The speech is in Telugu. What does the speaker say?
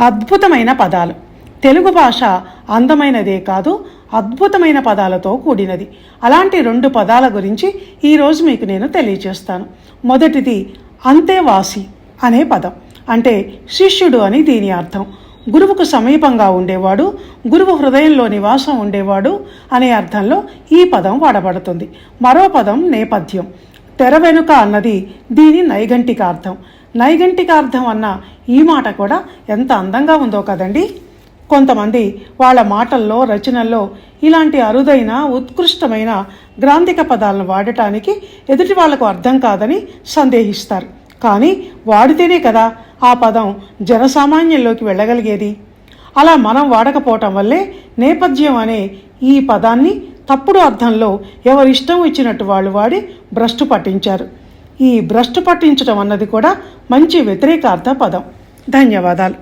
అద్భుతమైన పదాలు. తెలుగు భాష అందమైనదే కాదు, అద్భుతమైన పదాలతో కూడినది. అలాంటి 2 పదాల గురించి ఈరోజు మీకు నేను తెలియజేస్తాను. మొదటిది అంతేవాసి అనే పదం. అంటే శిష్యుడు అని దీని అర్థం. గురువుకు సమీపంగా ఉండేవాడు, గురువు హృదయంలో నివాసం ఉండేవాడు అనే అర్థంలో ఈ పదం వాడబడుతుంది. మరో పదం నేపథ్యం. తెర వెనుక అన్నది దీని నైఘంటికార్థం. నైఘంటికార్థం అన్న ఈ మాట కూడా ఎంత అందంగా ఉందో కదండి. కొంతమంది వాళ్ళ మాటల్లో, రచనల్లో ఇలాంటి అరుదైన, ఉత్కృష్టమైన గ్రాంధిక పదాలను వాడటానికి ఎదుటి వాళ్లకు అర్థం కాదని సందేహిస్తారు. కానీ వాడితేనే కదా ఆ పదం జనసామాన్యంలోకి వెళ్ళగలిగేది. అలా మనం వాడకపోవటం వల్లే నేపథ్యం అనే ఈ పదాన్ని తప్పుడు అర్థంలో ఎవరిష్టం ఇచ్చినట్టు వాళ్ళు వాడి భ్రష్టు పట్టించారు. ఈ భ్రష్టు పట్టించడం అన్నది కూడా మంచి వ్యతిరేకార్థ పదం. ధన్యవాదాలు.